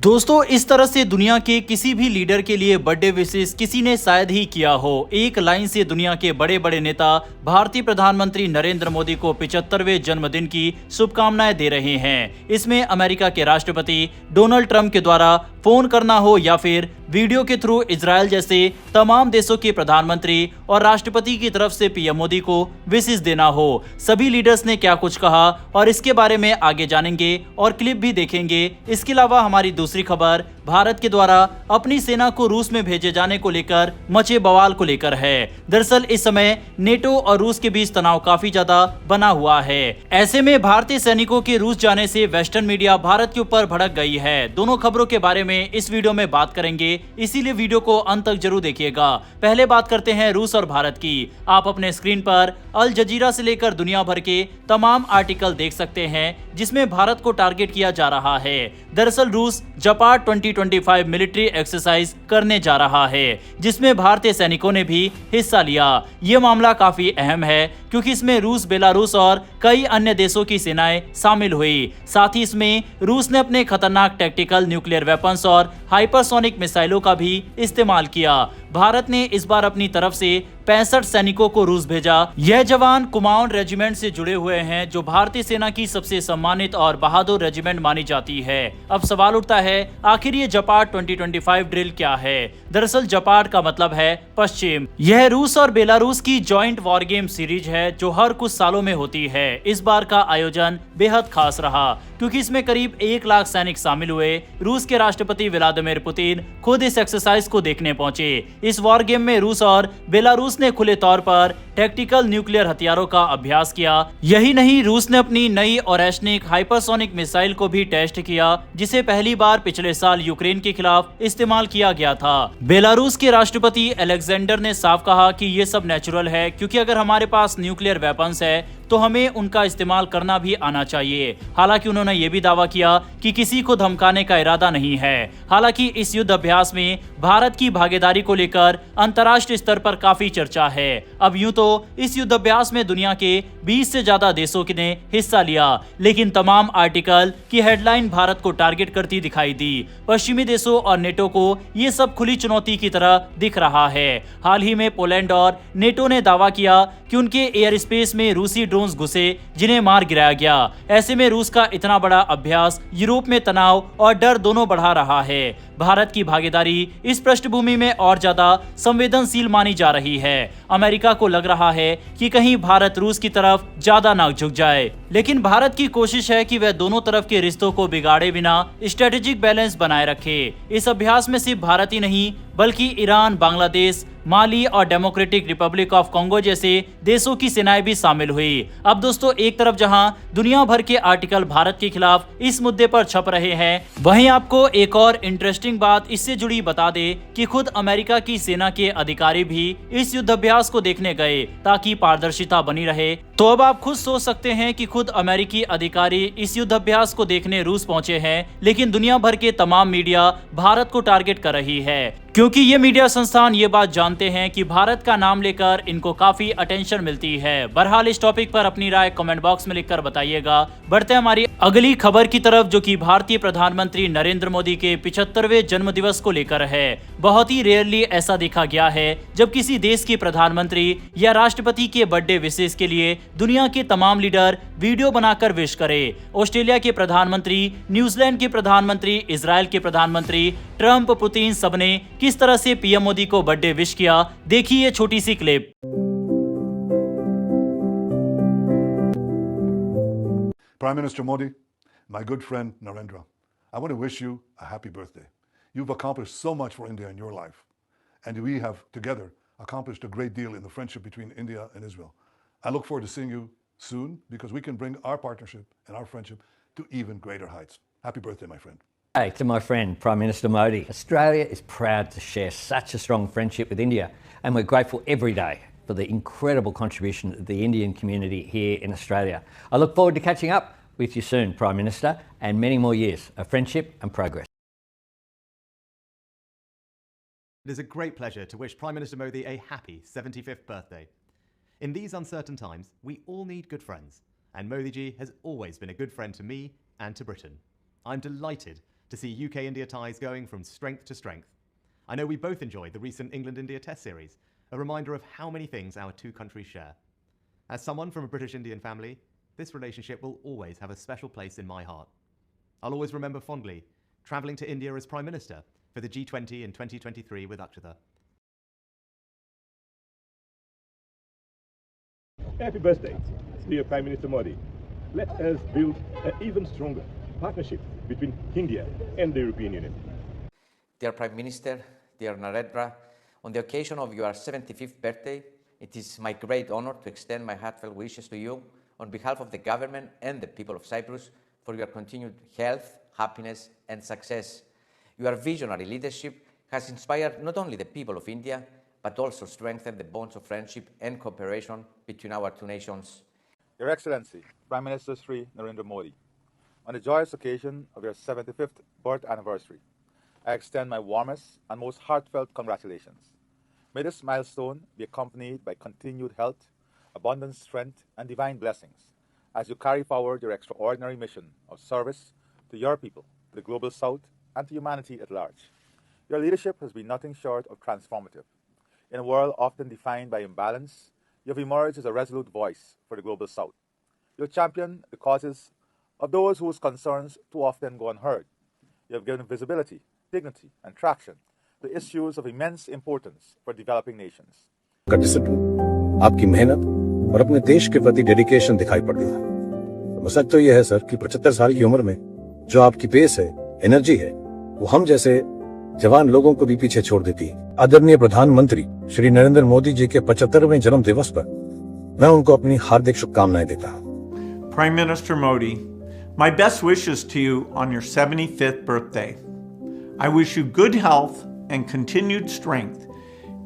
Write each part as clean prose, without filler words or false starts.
दोस्तों, इस तरह से दुनिया के किसी भी लीडर के लिए बर्थडे विशेष किसी ने शायद ही किया हो। एक लाइन से दुनिया के बड़े बड़े नेता भारतीय प्रधानमंत्री नरेंद्र मोदी को 75वें जन्मदिन की शुभकामनाएं दे रहे हैं। इसमें अमेरिका के राष्ट्रपति डोनाल्ड ट्रंप के द्वारा फोन करना हो या फिर वीडियो के थ्रू इजराइल जैसे तमाम देशों के प्रधानमंत्री और राष्ट्रपति की तरफ से पीएम मोदी को विशेष देना हो, सभी लीडर्स ने क्या कुछ कहा और इसके बारे में आगे जानेंगे और क्लिप भी देखेंगे। इसके अलावा हमारी दूसरी खबर भारत के द्वारा अपनी सेना को रूस में भेजे जाने को लेकर मचे बवाल को लेकर है। दरअसल इस समय नेटो और रूस के बीच तनाव काफी ज्यादा बना हुआ है। ऐसे में भारतीय सैनिकों के रूस जाने से वेस्टर्न मीडिया भारत के ऊपर भड़क गई है। दोनों खबरों के बारे में इस वीडियो में बात करेंगे, इसीलिए वीडियो को अंत तक जरूर देखिएगा। पहले बात करते हैं रूस और भारत की। आप अपने स्क्रीन पर अल जजीरा से लेकर दुनिया भर के तमाम आर्टिकल देख सकते हैं जिसमें भारत को टारगेट किया जा रहा है। दरअसल रूस जापार्ड 2025 मिलिट्री एक्सरसाइज करने जा रहा है जिसमें भारतीय सैनिकों ने भी हिस्सा लिया। यह मामला काफी अहम है क्योंकि इसमें रूस, बेलारूस और कई अन्य देशों की सेनाएं शामिल हुई। साथ ही इसमें रूस ने अपने खतरनाक टैक्टिकल न्यूक्लियर वेपन्स और हाइपरसोनिक मिसाइलों का भी इस्तेमाल किया। भारत ने इस बार अपनी तरफ से 65 सैनिकों को रूस भेजा। यह जवान कुमाऊन रेजिमेंट से जुड़े हुए हैं जो भारतीय सेना की सबसे सम्मानित और बहादुर रेजिमेंट मानी जाती है। अब सवाल उठता है, आखिर ये जापार्ड 2025 ड्रिल क्या है? दरअसल जापार्ड का मतलब है पश्चिम। यह रूस और बेलारूस की जॉइंट वॉर गेम सीरीज है जो हर कुछ सालों में होती है। इस बार का आयोजन बेहद खास रहा क्योंकि इसमें करीब 1 लाख सैनिक शामिल हुए। रूस के राष्ट्रपति व्लादिमीर पुतिन खुद इस एक्सरसाइज को देखने पहुंचे। इस वॉर गेम में रूस और बेलारूस ने खुले तौर पर टैक्टिकल न्यूक्लियर हथियारों का अभ्यास किया। यही नहीं, रूस ने अपनी नई ओरेशनिक हाइपरसोनिक मिसाइल को भी टेस्ट किया जिसे पहली बार पिछले साल यूक्रेन के खिलाफ इस्तेमाल किया गया था। बेलारूस के राष्ट्रपति अलेक्जेंडर ने साफ कहा कि ये सब नेचुरल है क्योंकि अगर हमारे पास न्यूक्लियर वेपन्स है तो हमें उनका इस्तेमाल करना भी आना चाहिए। हालांकि उन्होंने ये भी दावा किया कि किसी को धमकाने का इरादा नहीं है। हालांकि इस युद्ध अभ्यास में भारत की भागीदारी को लेकर अंतर्राष्ट्रीय स्तर पर काफी चर्चा है। अब यूं तो इस युद्ध अभ्यास में दुनिया के 20 से ज्यादा देशों ने हिस्सा लिया, लेकिन तमाम आर्टिकल की हेडलाइन भारत को टारगेट करती दिखाई दी। पश्चिमी देशों और नेटो को ये सब खुली चुनौती की तरह दिख रहा है। हाल ही में पोलैंड और नेटो ने दावा किया कि उनके एयर स्पेस में रूसी ड्रोन्स घुसे जिन्हें मार गिराया गया। ऐसे में रूस का इतना बड़ा अभ्यास यूरोप में तनाव और डर दोनों बढ़ा रहा है। भारत की भागीदारी इस पृष्ठभूमि में और ज्यादा संवेदनशील मानी जा रही है। अमेरिका को लग रहा है कि कहीं भारत रूस की तरफ ज्यादा ना झुक जाए, लेकिन भारत की कोशिश है कि वह दोनों तरफ के रिश्तों को बिगाड़े बिना स्ट्रेटेजिक बैलेंस बनाए रखे। इस अभ्यास में सिर्फ भारत ही नहीं बल्कि ईरान, बांग्लादेश, माली और डेमोक्रेटिक रिपब्लिक ऑफ कॉन्गो जैसे देशों की सेनाएं भी शामिल हुई। अब दोस्तों, एक तरफ जहां दुनिया भर के आर्टिकल भारत के खिलाफ इस मुद्दे पर छप रहे हैं, वहीं आपको एक और इंटरेस्टिंग बात इससे जुड़ी बता दे कि खुद अमेरिका की सेना के अधिकारी भी इस युद्धाभ्यास को देखने गए ताकि पारदर्शिता बनी रहे। तो अब आप खुद सोच सकते हैं कि खुद अमेरिकी अधिकारी इस युद्धाभ्यास को देखने रूस पहुंचे हैं, लेकिन दुनिया भर के तमाम मीडिया भारत को टारगेट कर रही है क्योंकि ये मीडिया संस्थान ये बात जानते हैं कि भारत का नाम लेकर इनको काफी अटेंशन मिलती है। बहरहाल इस टॉपिक पर अपनी राय कमेंट बॉक्स में लिखकर बताइएगा। बढ़ते हैं हमारी अगली खबर की तरफ जो कि भारतीय प्रधानमंत्री नरेंद्र मोदी के 75वें जन्मदिवस को लेकर है। बहुत ही रेयरली ऐसा देखा गया है जब किसी देश के प्रधानमंत्री या राष्ट्रपति के बर्थडे विशेष के लिए दुनिया के तमाम लीडर वीडियो बनाकर विश करे। ऑस्ट्रेलिया के प्रधानमंत्री, न्यूजीलैंड के प्रधानमंत्री, इजराइल के प्रधानमंत्री, ट्रंप, पुतिन सबने किस तरह से पीएम मोदी को बर्थडे विश किया, देखिए ये छोटी सी clip. Prime Minister Modi, my good friend Narendra, I want to wish you a happy birthday. You've accomplished so much for India in your life, and we have together accomplished a great deal in the friendship between India and Israel. I look forward to seeing you soon because we can bring our partnership and our friendship to even greater heights. Happy birthday, my friend. Hey, to my friend Prime Minister Modi. Australia is proud to share such a strong friendship with India, and we're grateful every day for the incredible contribution of the Indian community here in Australia. I look forward to catching up with you soon, Prime Minister, and many more years of friendship and progress. It is a great pleasure to wish Prime Minister Modi a happy 75th birthday. In these uncertain times, we all need good friends, and Modi ji has always been a good friend to me and to Britain. I'm delighted to see UK-India ties going from strength to strength. I know we both enjoyed the recent England-India Test series, a reminder of how many things our two countries share. As someone from a British-Indian family, this relationship will always have a special place in my heart. I'll always remember fondly travelling to India as Prime Minister for the G20 in 2023 with Akshata. Happy birthday, dear Prime Minister Modi. Let us build an even stronger partnership between India and the European Union. Dear Prime Minister, dear Narendra, on the occasion of your 75th birthday, it is my great honor to extend my heartfelt wishes to you on behalf of the government and the people of Cyprus for your continued health, happiness and success. Your visionary leadership has inspired not only the people of India, but also strengthened the bonds of friendship and cooperation between our two nations. Your Excellency, Prime Minister Sri Narendra Modi, on the joyous occasion of your 75th birth anniversary, I extend my warmest and most heartfelt congratulations. May this milestone be accompanied by continued health, abundant strength, and divine blessings as you carry forward your extraordinary mission of service to your people, to the global South, and to humanity at large. Your leadership has been nothing short of transformative. In a world often defined by imbalance, you have emerged as a resolute voice for the global South. You have championed the causes of those whose concerns too often go unheard. You have given visibility, dignity, and traction to issues of immense importance for developing nations. का discipline, आपकी मेहनत और अपने देश के प्रति dedication दिखाई पड़ती है। सच तो यह है सर कि 75 साल की उम्र में जो आपकी पेस है, एनर्जी है, वो हम जैसे जवान लोगों को भी पीछे छोड़ देती है। आदरणीय प्रधानमंत्री श्री नरेंद्र मोदी जी के 75वें जन्म दिवस पर मैं उनको अपनी हार्दिक शुभकामनाएं देता हूं। Prime Minister Modi, my best wishes to you on your 75th birthday. I wish you good health and continued strength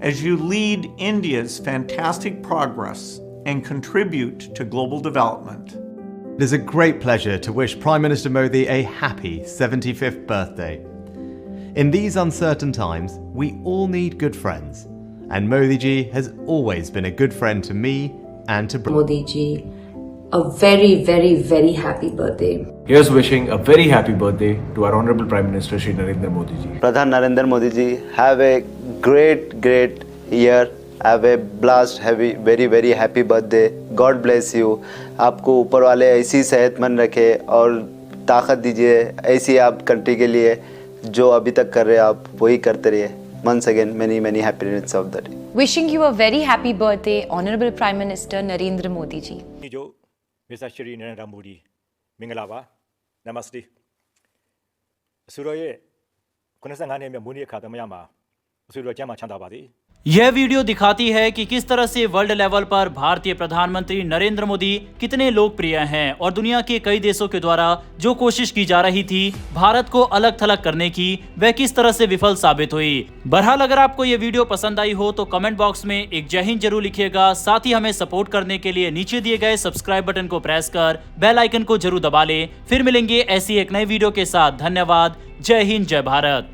as you lead India's fantastic progress and contribute to global development. It is a great pleasure to wish Prime Minister Modi a happy 75th birthday. In these uncertain times, we all need good friends, and Modi ji has always been a good friend to me and to Britain. Modi ji, a very, very, very happy birthday. Here's wishing a very happy birthday to our Honorable Prime Minister Shri Narendra Modi ji. Pradhan Narendra Modi ji, have a great, great year. Have a blast, very, very happy birthday. God bless you. आपको ऊपर वाले ऐसी सेहतमंद रखे और ताकत दीजिए ऐसी आप कंट्री के लिए जो अभी तक कर रहे हैं आप वही करते रहिए. Once again, many, many happiness of the day. Wishing you a very happy birthday, Honorable Prime Minister Narendra Modi ji. Jo, Mr. Shri Narendra Modi, Mingalaba, Namaste. Suroye, Kunasangane में मुनिया खाता मैं आमा, सुरो क्या माचंदा बादी. यह वीडियो दिखाती है कि किस तरह से वर्ल्ड लेवल पर भारतीय प्रधानमंत्री नरेंद्र मोदी कितने लोकप्रिय हैं और दुनिया के कई देशों के द्वारा जो कोशिश की जा रही थी भारत को अलग थलग करने की, वह किस तरह से विफल साबित हुई। बहरहाल अगर आपको यह वीडियो पसंद आई हो तो कमेंट बॉक्स में एक जय हिंद जरूर लिखिएगा। साथ ही हमें सपोर्ट करने के लिए नीचे दिए गए सब्सक्राइब बटन को प्रेस कर बेल आइकन को जरूर दबा लें। फिर मिलेंगे ऐसी एक नई वीडियो के साथ। धन्यवाद। जय हिंद, जय भारत।